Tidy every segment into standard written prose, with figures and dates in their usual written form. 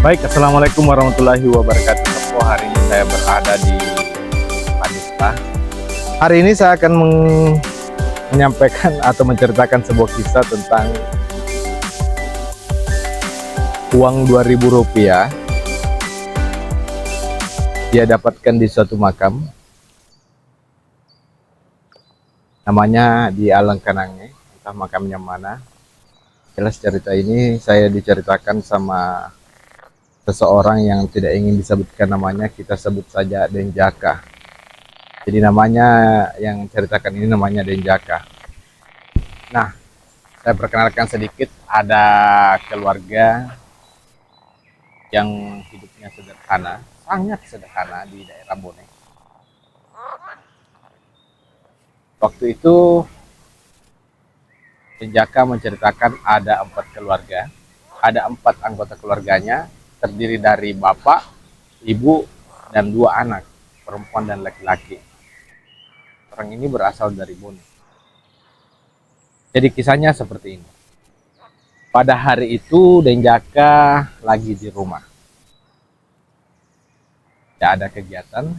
Baik, Assalamualaikum warahmatullahi wabarakatuh. Sepo, hari ini saya berada di Padista. Hari ini saya akan menyampaikan atau menceritakan sebuah kisah tentang uang Rp2.000 dia dapatkan di suatu makam. Namanya di Alangkanange, entah makamnya mana. Jelas cerita ini saya diceritakan sama seseorang yang tidak ingin disebutkan namanya, kita sebut saja Denjaka. Jadi namanya yang ceritakan ini namanya Denjaka. Nah, saya perkenalkan sedikit, ada keluarga yang hidupnya sederhana, sangat sederhana di daerah Bone. Waktu itu Denjaka menceritakan ada 4 keluarga, ada 4 anggota keluarganya, terdiri dari bapak, ibu, dan 2 anak, perempuan dan laki-laki. Orang ini berasal dari Bone. Jadi kisahnya seperti ini. Pada hari itu Denjaka lagi di rumah. Tidak ada kegiatan,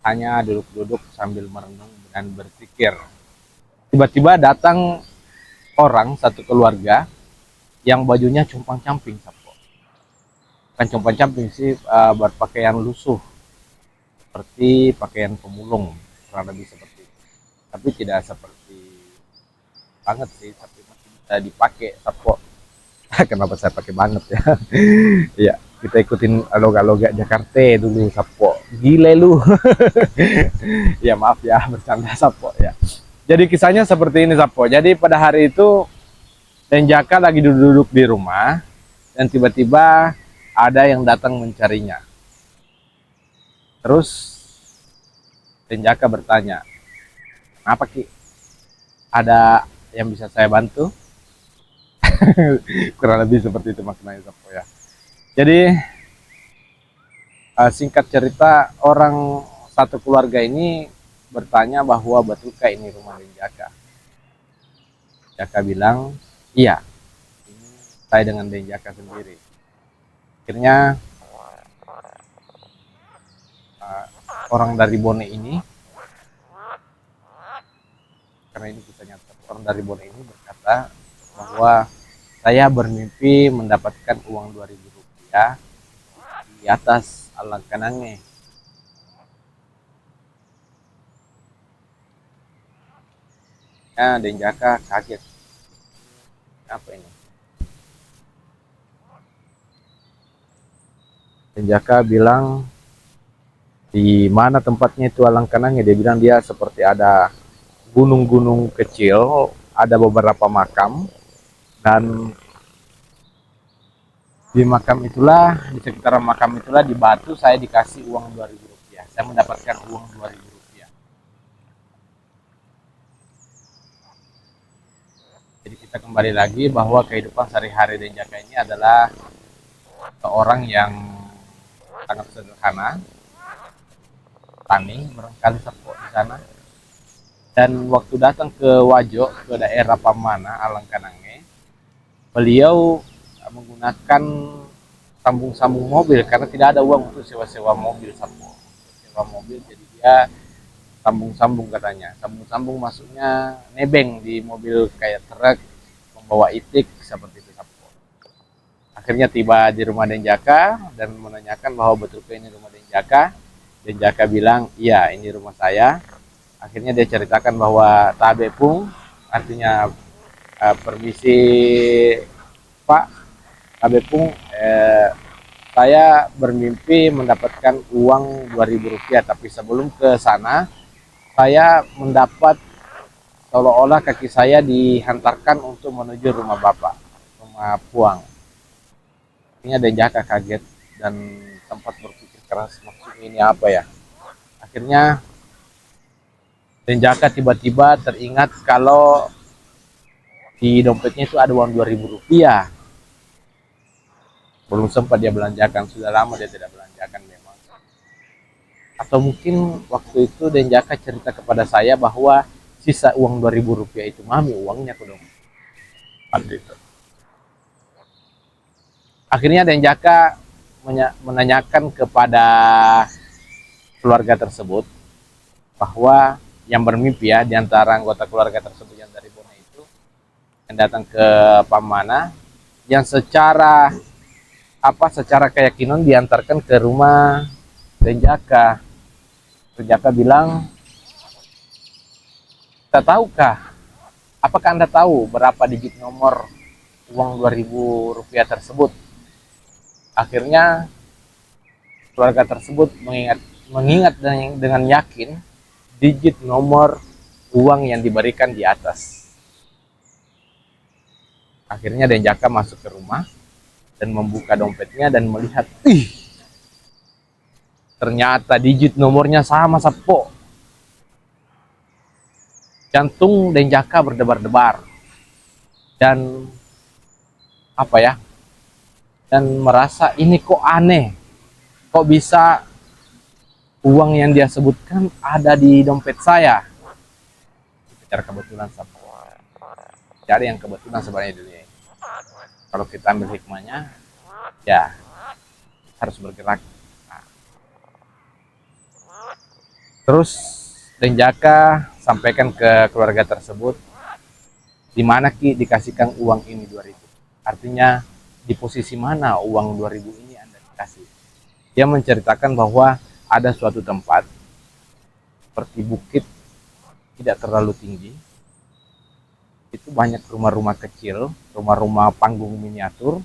hanya duduk-duduk sambil merenung dan berpikir. Tiba-tiba datang orang, satu keluarga, yang bajunya compang-camping, Sapo. Bukan compang-camping sih, berpakaian lusuh, seperti pakaian pemulung, kurang lebih seperti itu. Tapi tidak seperti banget sih, tapi masih bisa dipakai, Sapo. Kenapa saya pakai banget ya? Iya, kita ikutin loga-loga Jakarta dulu, Sapo. Gile lu. Ya maaf ya, bercanda, Sapo ya. Jadi kisahnya seperti ini, Sapo. Jadi pada hari itu Denjaka lagi duduk-duduk di rumah dan tiba-tiba ada yang datang mencarinya. Terus Denjaka bertanya, "Kenapa, Ki? Ada yang bisa saya bantu?" Kurang lebih seperti itu maknanya, Sapo ya. Jadi singkat cerita, orang satu keluarga ini bertanya bahwa betulkah ini rumah Denjaka. Denjaka bilang, "Iya, ini saya dengan Denjaka sendiri." Akhirnya orang dari Bone ini, karena ini kisahnya, orang dari Bone ini berkata bahwa saya bermimpi mendapatkan uang Rp2.000 di atas Alangkanange. Ya, Denjaka kaget. Apa ini? Denjaka bilang, "Di mana tempatnya itu Alangkanange?" Dia bilang dia seperti ada gunung-gunung kecil, ada beberapa makam, dan di makam itulah, di sekitaran makam itulah, di batu saya dikasih uang Rp2.000. Saya mendapatkan uang Rp2.000. Jadi kita kembali lagi bahwa kehidupan sehari-hari Denjaka ini adalah seorang yang sangat sederhana, tani, barangkali Sapo di sana. Dan waktu datang ke Wajo, ke daerah Pamana, Alangkanange, beliau menggunakan sambung-sambung mobil karena tidak ada uang untuk sewa-sewa mobil, Sapo. Sewa mobil, jadi dia sambung-sambung katanya. Sambung-sambung maksudnya nebeng di mobil kayak truk, membawa itik, seperti itu, Sapo. Akhirnya tiba di rumah Denjaka dan menanyakan bahwa betulkah ini rumah Denjaka. Denjaka bilang, "Iya, ini rumah saya." Akhirnya dia ceritakan bahwa tabe pung, artinya permisi Pak, tabe pung, saya bermimpi mendapatkan uang Rp2.000, tapi sebelum ke sana saya mendapat seolah-olah kaki saya dihantarkan untuk menuju rumah Bapak, rumah Puang. Akhirnya Denjaka kaget dan sempat berpikir keras, maksudnya ini apa ya. Akhirnya Denjaka tiba-tiba teringat kalau di dompetnya itu ada uang Rp2.000. Belum sempat dia belanjakan, sudah lama dia tidak belanjakan memang. Atau mungkin waktu itu Denjaka cerita kepada saya bahwa sisa uang Rp2.000 itu, "Mami, uangnya aku dong." Itu. Akhirnya Denjaka menanyakan kepada keluarga tersebut bahwa yang bermimpi ya di antara anggota keluarga tersebut yang dari Bone itu yang datang ke Pamana, yang secara keyakinan diantarkan ke rumah Denjaka. Denjaka bilang, "Tak tahukah? Apakah Anda tahu berapa digit nomor uang 2000 rupiah tersebut?" Akhirnya keluarga tersebut mengingat dengan yakin digit nomor uang yang diberikan di atas. Akhirnya Denjaka masuk ke rumah dan membuka dompetnya dan melihat, ternyata digit nomornya sama Sapo. Jantung Denjaka berdebar-debar dan dan merasa ini kok aneh, kok bisa uang yang dia sebutkan ada di dompet saya. Secara kebetulan Sapo. Cari yang kebetulan sebenarnya dunia ini. Kalau kita ambil hikmahnya, ya harus bergerak. Terus Denjaka sampaikan ke keluarga tersebut, di mana Ki dikasihkan uang ini 2000. Artinya di posisi mana uang 2000 ini Anda dikasih. Dia menceritakan bahwa ada suatu tempat seperti bukit tidak terlalu tinggi. Itu banyak rumah-rumah kecil, rumah-rumah panggung miniatur,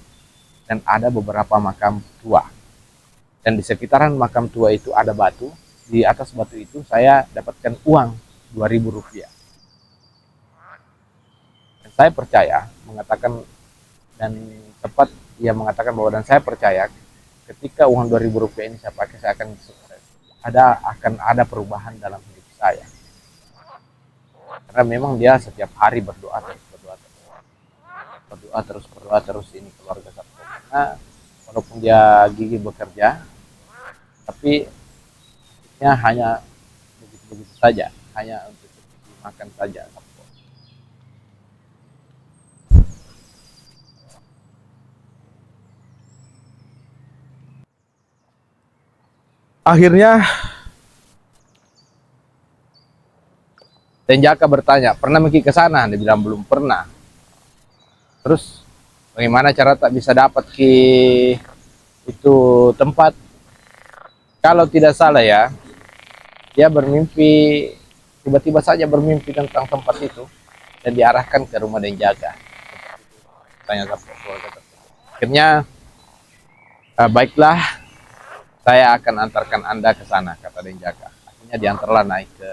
dan ada beberapa makam tua. Dan di sekitaran makam tua itu ada batu. Di atas batu itu saya dapatkan uang 2000 rupiah. Dan saya percaya, dan tepat ia mengatakan bahwa, dan saya percaya ketika uang 2000 rupiah ini saya pakai, saya akan sukses. Akan ada perubahan dalam hidup saya. Karena memang dia setiap hari berdoa terus ini keluarga Sabtu. Karena walaupun dia gigih bekerja, tapi hanya begitu saja, hanya untuk makan saja. Akhirnya Denjaka bertanya, "Pernah pergi ke sana?" Dia bilang, "Belum pernah." Terus, "Bagaimana cara tak bisa dapat ke itu tempat?" Kalau tidak salah ya, dia bermimpi, tiba-tiba saja bermimpi tentang tempat itu dan diarahkan ke rumah Denjaka. Tanya keluarga tersebut. Akhirnya, "Baiklah, saya akan antarkan Anda ke sana," kata Denjaka. Akhirnya diantarlah naik ke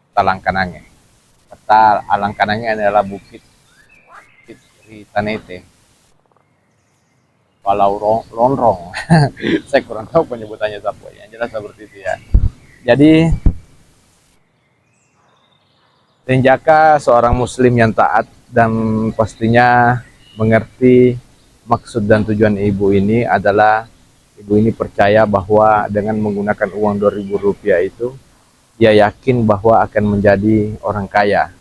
Talangkanange. Kata Alangkanange adalah bukit di Tanete. Walau lonrong. Saya kurang tahu penyebutannya apa. Yang jelas seperti itu ya. Jadi Denjaka seorang muslim yang taat dan pastinya mengerti maksud dan tujuan ibu ini adalah, ibu ini percaya bahwa dengan menggunakan uang 2000 rupiah itu, dia yakin bahwa akan menjadi orang kaya.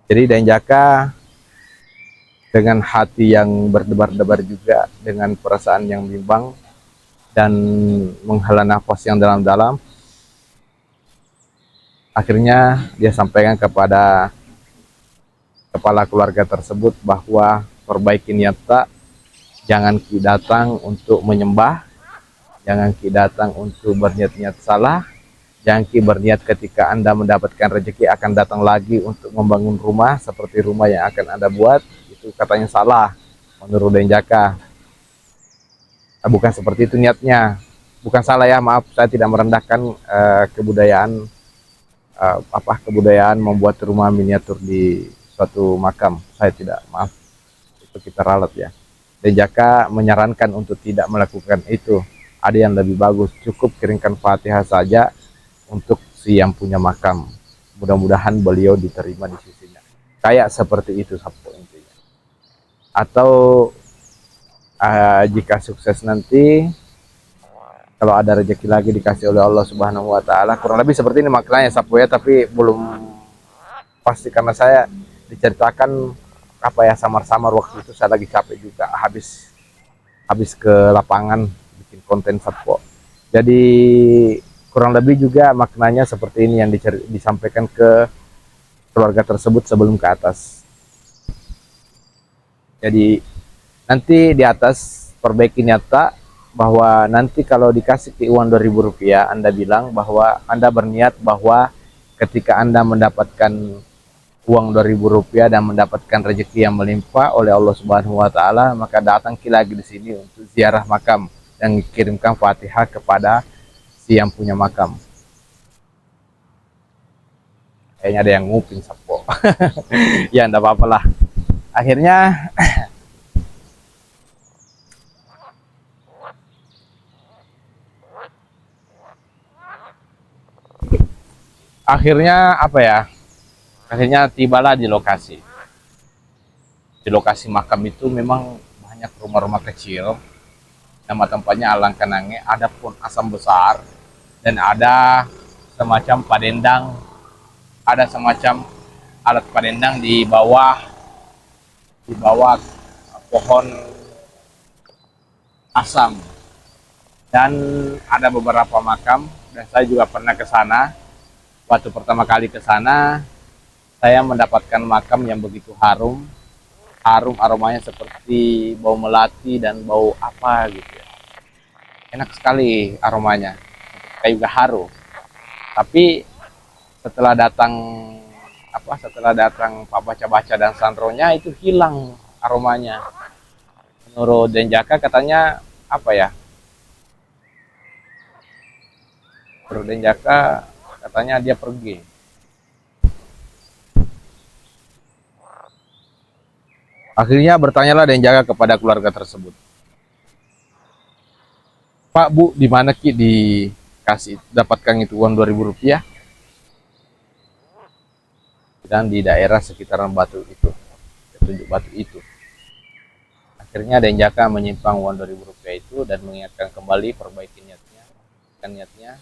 Jadi Denjaka dengan hati yang berdebar-debar juga, dengan perasaan yang bimbang dan menghela nafas yang dalam-dalam, akhirnya dia sampaikan kepada kepala keluarga tersebut bahwa perbaiki niat tak, jangan Ki datang untuk menyembah, jangan Ki datang untuk berniat-niat salah, jangan Ki berniat ketika Anda mendapatkan rezeki akan datang lagi untuk membangun rumah seperti rumah yang akan Anda buat. Itu katanya salah menurut Denjaka. Bukan seperti itu niatnya. Bukan salah ya, maaf, saya tidak merendahkan kebudayaan kebudayaan membuat rumah miniatur di suatu makam. Saya tidak, maaf, itu kita ralat ya. Denjaka menyarankan untuk tidak melakukan itu. Ada yang lebih bagus, cukup kirimkan Fatihah saja untuk si yang punya makam. Mudah-mudahan beliau diterima di sisinya. Kayak seperti itu Sabtu intinya. Atau jika sukses nanti, kalau ada rezeki lagi dikasih oleh Allah Subhanahu wa taala. Kurang lebih seperti ini maknanya Sabtu ya, tapi belum pasti karena saya diceritakan apa ya, samar-samar waktu itu saya lagi capek juga, habis ke lapangan bikin konten Satpo. Jadi kurang lebih juga maknanya seperti ini yang disampaikan ke keluarga tersebut sebelum ke atas. Jadi nanti di atas perbaiki nyata bahwa nanti kalau dikasih ke uang Rp2.000, Anda bilang bahwa Anda berniat bahwa ketika Anda mendapatkan uang Rp2.000 dan mendapatkan rezeki yang melimpah oleh Allah Subhanahu wa taala, maka datang lagi di sini untuk ziarah makam dan kirimkan Fatihah kepada si yang punya makam. Kayaknya ada yang nguping Sapo. Ya enggak apa-apa lah. Akhirnya apa ya? Akhirnya tibalah di lokasi. Di lokasi makam itu memang banyak rumah-rumah kecil. Nama tempatnya Alangkanange, ada pohon asam besar dan ada semacam padendang, ada semacam alat padendang di bawah pohon asam. Dan ada beberapa makam dan saya juga pernah ke sana. Waktu pertama kali ke sana, saya mendapatkan makam yang begitu harum. Harum, aromanya seperti bau melati dan bau apa gitu ya. Enak sekali aromanya, kayak juga harum. Tapi setelah datang Pak baca-baca dan sandronya, itu hilang aromanya. Menurut Denjaka katanya apa ya? Menurut Denjaka katanya dia pergi. Akhirnya bertanyalah Denjaka kepada keluarga tersebut. Pak, Bu, di mana Ki dikasih dapatkan itu uang Rp2.000? Dan di daerah sekitaran batu itu, petunjuk batu itu. Akhirnya Denjaka menyimpang uang Rp2.000 itu dan mengingatkan kembali, perbaiki niatnya.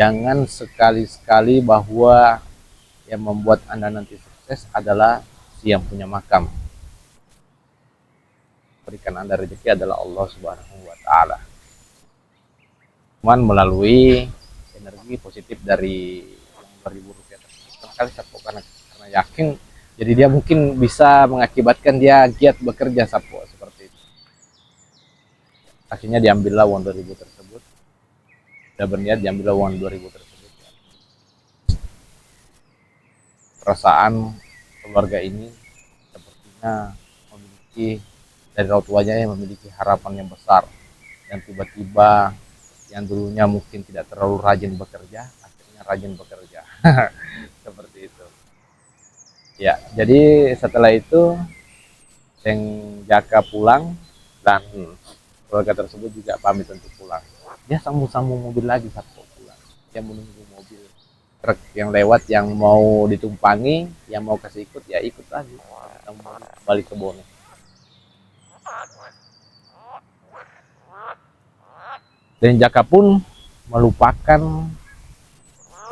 Jangan sekali-sekali bahwa yang membuat Anda nanti sukses adalah si yang punya makam. Berikan Anda rezeki adalah Allah Subhanahu wa taala. Cuman melalui energi positif dari Rp2.000 tersebut. Kali Sapo karena yakin, jadi dia mungkin bisa mengakibatkan dia giat bekerja Sapo seperti itu. Akhirnya diambillah uang 2.000 tersebut. Sudah berniat diambillah uang 2.000 tersebut. Perasaan keluarga ini sepertinya memiliki, dari raut wajahnya memiliki harapan yang besar, dan tiba-tiba yang dulunya mungkin tidak terlalu rajin bekerja, akhirnya rajin bekerja. Seperti itu. Ya, jadi setelah itu Denjaka pulang dan keluarga tersebut juga pamit untuk pulang. Dia sambung-sambung mobil lagi Sapo pulang. Dia menunggu mobil truk yang lewat, yang mau ditumpangi, yang mau kasih ikut ya ikut lagi. Balik ke Bone. Denjaka pun melupakan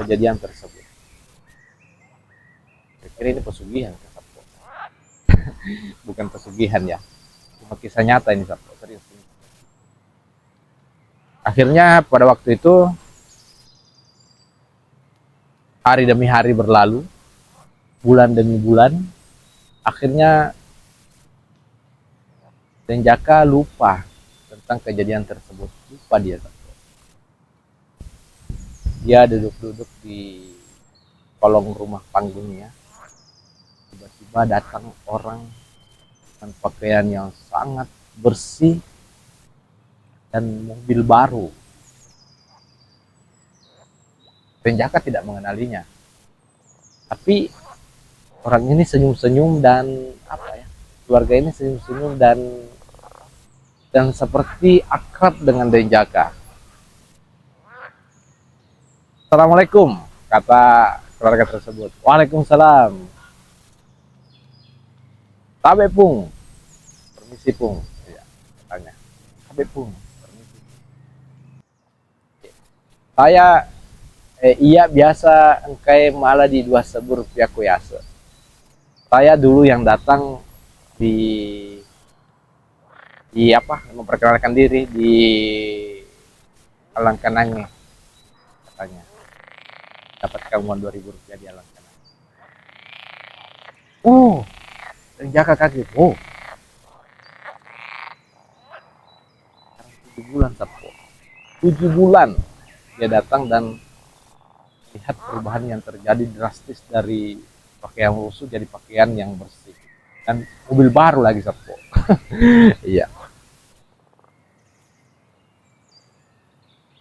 kejadian tersebut. Saya kira ini pesugihan ke Sapo. Bukan pesugihan ya, cuma kisah nyata ini Sapo, serius. Akhirnya pada waktu itu hari demi hari berlalu, bulan demi bulan, akhirnya Denjaka lupa tentang kejadian tersebut. Lupa dia Sapo. Dia duduk-duduk di kolong rumah panggungnya. Tiba-tiba datang orang dengan pakaian yang sangat bersih dan mobil baru. Denjaka tidak mengenalinya, tapi orang ini senyum-senyum dan apa ya, keluarga ini senyum-senyum dan seperti akrab dengan Denjaka. Assalamualaikum, kata keluarga tersebut. Waalaikumsalam. Tabe Pung, permisi Pung, ya, katanya. Tabe Pung, permisi. Saya iya biasa engkai malah di dua sebur pihak kuyase. Saya dulu yang datang di apa, memperkenalkan diri di Alangkanange katanya, dapatkan uang 2.000 rupiah di Alangkanange. Oh, dan Jaka kaget. Oh, 7 bulan Sapo, 7 bulan dia datang dan lihat perubahan yang terjadi drastis dari pakaian lusuh jadi pakaian yang bersih dan mobil baru lagi Sapo. Iya.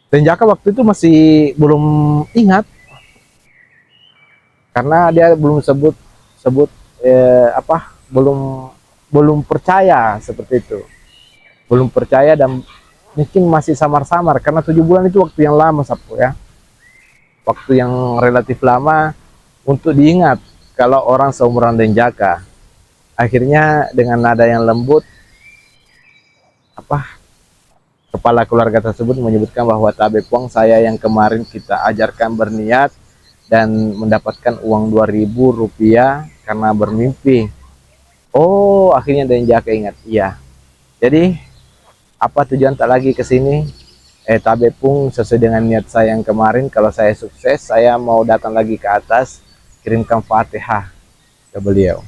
Dan Jaka waktu itu masih belum ingat karena dia belum sebut sebut apa, belum percaya seperti itu, belum percaya dan mungkin masih samar-samar karena 7 bulan itu waktu yang lama Sapo ya, waktu yang relatif lama untuk diingat kalau orang seumuran Denjaka. Akhirnya dengan nada yang lembut, apa, kepala keluarga tersebut menyebutkan bahwa Tabe Puang, saya yang kemarin kita ajarkan berniat dan mendapatkan uang 2.000 rupiah karena bermimpi. Oh, akhirnya Denjaka ingat. Iya. Jadi apa tujuan tak lagi ke sini? Tabe Pung sesuai dengan niat saya yang kemarin, kalau saya sukses, saya mau datang lagi ke atas, kirimkan Fatihah ke beliau.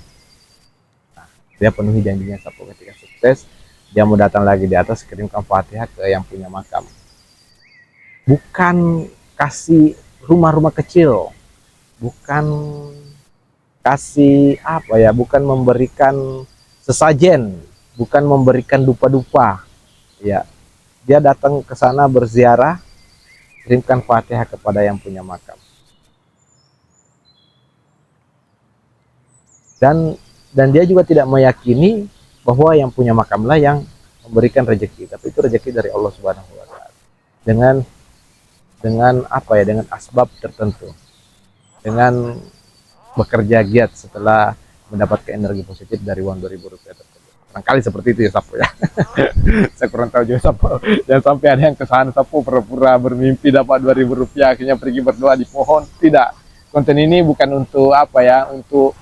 Dia penuhi janjinya Sapo, ketika sukses dia mau datang lagi di atas, kirimkan Fatihah ke yang punya makam. Bukan kasih rumah-rumah kecil, bukan kasih apa ya, bukan memberikan sesajen, bukan memberikan dupa-dupa. Ya, dia datang ke sana berziarah, kirimkan Fatihah kepada yang punya makam. Dan dia juga tidak meyakini bahwa yang punya makamlah yang memberikan rezeki, tapi itu rezeki dari Allah Subhanahu wa taala. Dengan apa ya, dengan asbab tertentu. Dengan bekerja giat setelah mendapatkan energi positif dari uang 2.000 rupiah tersebut. Barangkali seperti itu ya Sapo ya. Saya kurang tahu juga Sapo. Jangan sampai ada yang kesana Sapo pura-pura bermimpi dapat 2.000 rupiah akhirnya pergi berdoa di pohon. Tidak. Konten ini bukan untuk apa ya, untuk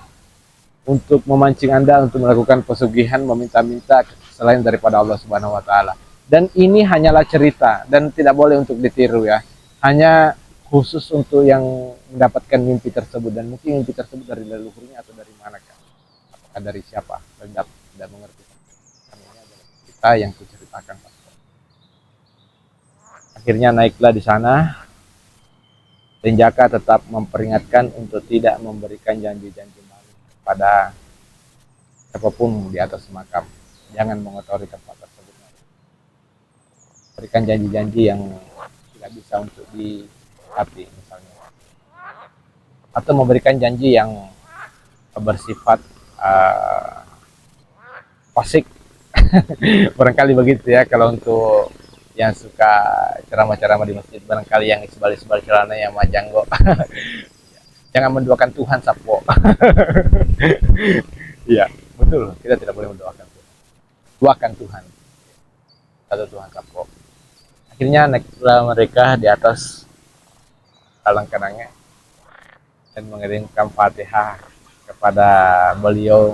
memancing Anda untuk melakukan pesugihan, meminta-minta selain daripada Allah Subhanahu wa taala. Dan ini hanyalah cerita dan tidak boleh untuk ditiru ya. Hanya khusus untuk yang mendapatkan mimpi tersebut, dan mungkin mimpi tersebut dari leluhurnya atau dari mana kan? Apakah dari siapa? Tidak mengerti. Karena ini adalah cerita yang kuceritakan. Akhirnya naiklah di sana. Denjaka tetap memperingatkan untuk tidak memberikan janji-janji malu pada siapapun di atas makam. Jangan mengotori tempat tersebut. Berikan janji-janji yang tidak bisa untuk dihati misalnya. Atau memberikan janji yang bersifat fasik. Barangkali begitu ya kalau untuk yang suka ceramah-ceramah di masjid, barangkali yang isbal-isbal celana yang majanggo. Jangan mendoakan Tuhan Sapo. Iya, betul. Kita tidak boleh mendoakan Tuhan. Doakan Tuhan. Atau Tuhan Sapo. Akhirnya naiklah mereka di atas Alangkanange dan mengirimkan Fatihah kepada beliau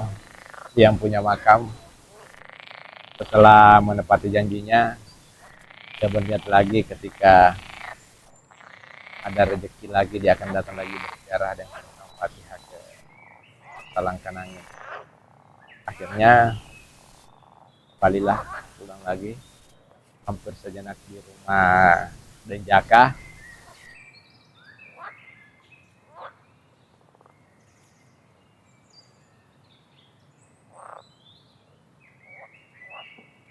yang punya makam. Setelah menepati janjinya, dia berniat lagi ketika ada rezeki lagi dia akan datang lagi berziarah dan mengirimkan Fatihah ke Alangkanange. Akhirnya balilah pulang lagi, hampir sejenak di rumah Denjaka.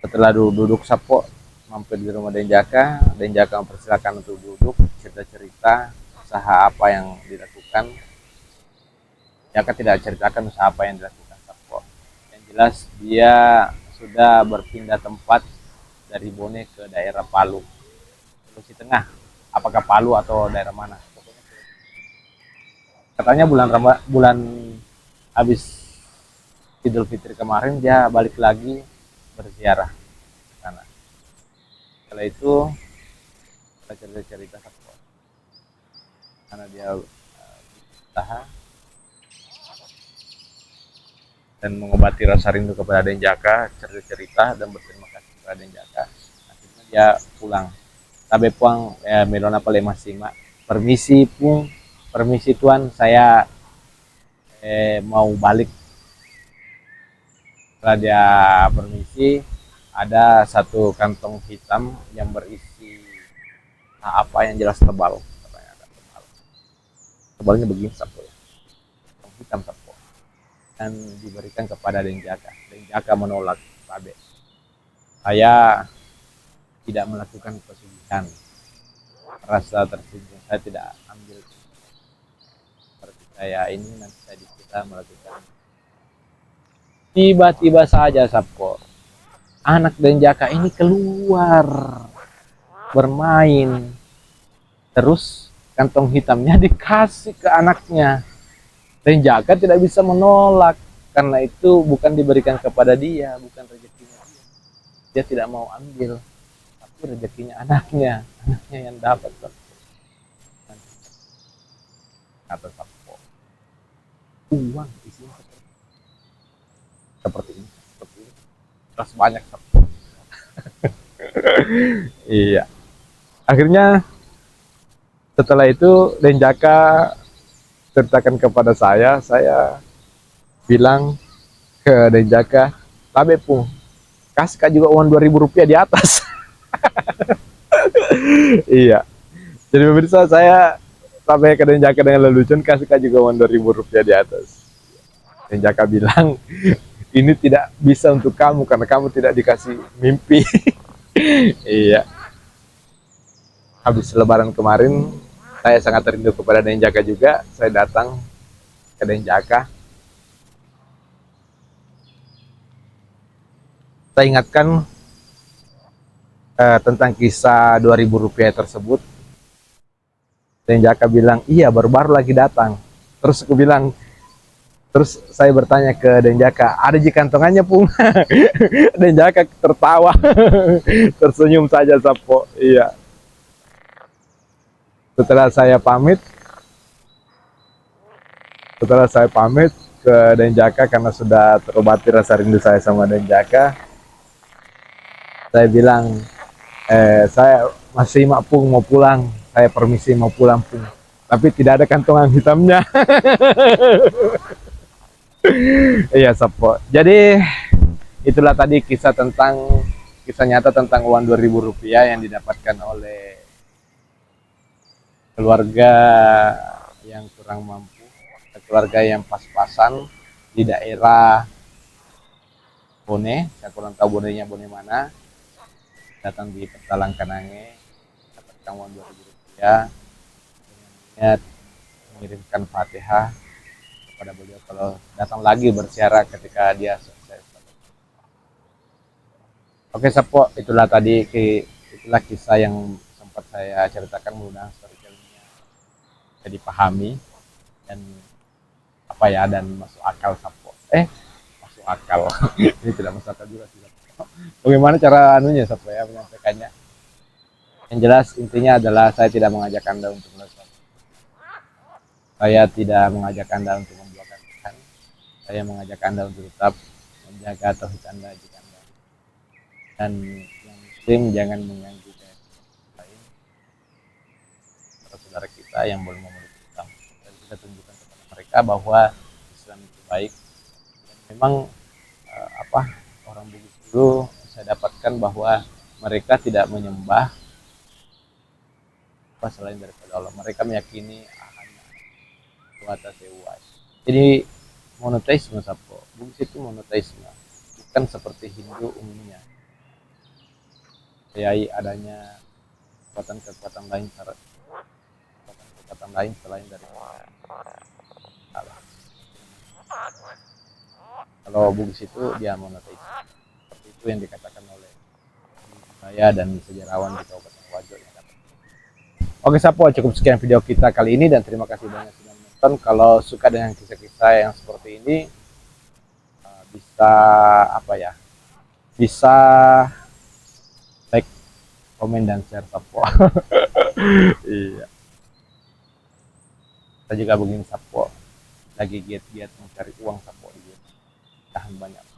Setelah duduk Sapo mampir di rumah Denjaka, Denjaka mempersilakan untuk duduk, cerita-cerita usaha apa yang dilakukan. Jaka tidak ceritakan usaha apa yang dilakukan Sapo. Yang jelas dia sudah berpindah tempat dari Bone ke daerah Palu, Sulawesi Tengah. Apakah Palu atau daerah mana? Katanya bulan habis Idul Fitri kemarin dia balik lagi berziarah ke sana. Setelah itu kita cerita-cerita karena dia usaha dan mengobati rasa rindu kepada Denjaka, cerita-cerita dan berterima kasih kepada Denjaka. Akhirnya dia pulang. Tabe puang melona pale masima. Permisi pun, permisi tuan, saya mau balik. Setelah dia permisi, ada satu kantong hitam yang berisi apa yang jelas tebal. Tebalnya begini sapu ya, kantong hitam sapu. Dan diberikan kepada Denjaka. Denjaka menolak Tabe. Saya tidak melakukan pesugihan. Rasa tersinggung saya tidak ambil. Seperti saya ini nanti tadi kita melakukan. Tiba-tiba saja Sapo, anak Denjaka ini keluar bermain. Terus kantong hitamnya dikasih ke anaknya. Denjaka tidak bisa menolak karena itu bukan diberikan kepada dia, bukan rezekinya dia. Dia tidak mau ambil, tapi rezekinya anaknya yang dapat. Kata Sapo, uang isinya seperti ini, terus banyak Sapo. Iya. Akhirnya setelah itu Denjaka ceritakan kepada saya bilang ke Denjaka, Tabe pung, kasih kak juga uang 2.000 rupiah di atas. Iya. Jadi pemirsa, saya sampai ke Denjaka dengan lelucon, kasih kak juga uang 2.000 rupiah di atas. Denjaka bilang, ini tidak bisa untuk kamu karena kamu tidak dikasih mimpi. Iya. Habis lebaran kemarin, saya sangat rindu kepada Denjaka juga. Saya datang ke Denjaka. Saya ingatkan tentang kisah 2.000 rupiah tersebut. Denjaka bilang, iya baru-baru lagi datang. Terus aku bilang, terus saya bertanya ke Denjaka, ada di kantongannya pun? Denjaka tertawa, tersenyum saja Sapo. Iya. Setelah saya pamit ke Denjaka karena sudah terobati rasa rindu saya sama Denjaka, saya bilang, saya masih Pung mau pulang, saya permisi mau pulang Pung, tapi tidak ada kantongan hitamnya. Iya Sapo. Jadi itulah tadi kisah nyata tentang uang 2.000 rupiah yang didapatkan oleh keluarga yang kurang mampu, keluarga yang pas-pasan di daerah Bone. Saya kurang tahu bonenya Bone mana, datang di Petalang Kanange, dapatkan uang 2.000 rupiah dengan niat mengirimkan Fatihah kepada beliau kalau datang lagi bersiara ketika dia selesai. Oke Sapo, itulah kisah yang sempat saya ceritakan, mudah-mudahan storytellingnya bisa dipahami dan dan masuk akal Sapo. Masuk akal. Ini tidak masuk akal juga sih Sapo. Bagaimana cara Sapo ya menyampaikannya? Yang jelas intinya adalah saya tidak mengajak Anda untuk melakukan. Saya tidak mengajak Anda untuk membuahkan Tuhan. Saya mengajak Anda untuk tetap menjaga tauhid Anda jika Anda. Dan yang muslim jangan mengganggu lain. Saudara kita yang boleh memeluk Islam. Dan kita tunjukkan kepada mereka bahwa Islam itu baik. Dan memang orang Bugis dulu saya dapatkan bahwa mereka tidak menyembah selain daripada Allah. Mereka meyakini jadi monoteisme Sapo. Bugis itu monoteisme, bukan seperti Hindu umumnya. Percayai adanya kekuatan lain selain dari Allah. Kalau Bugis itu dia monoteisme. Seperti itu yang dikatakan oleh saya dan sejarawan di Kabupaten Wajo yang dapat. Oke Sapo, cukup sekian video kita kali ini dan terima kasih banyak sudah menonton. Kalau suka dengan kisah-kisah yang seperti ini, bisa like, komen dan share Sapo. Iya. Kita juga begini Sapo, lagi giat-giat mencari uang Sapo. banyak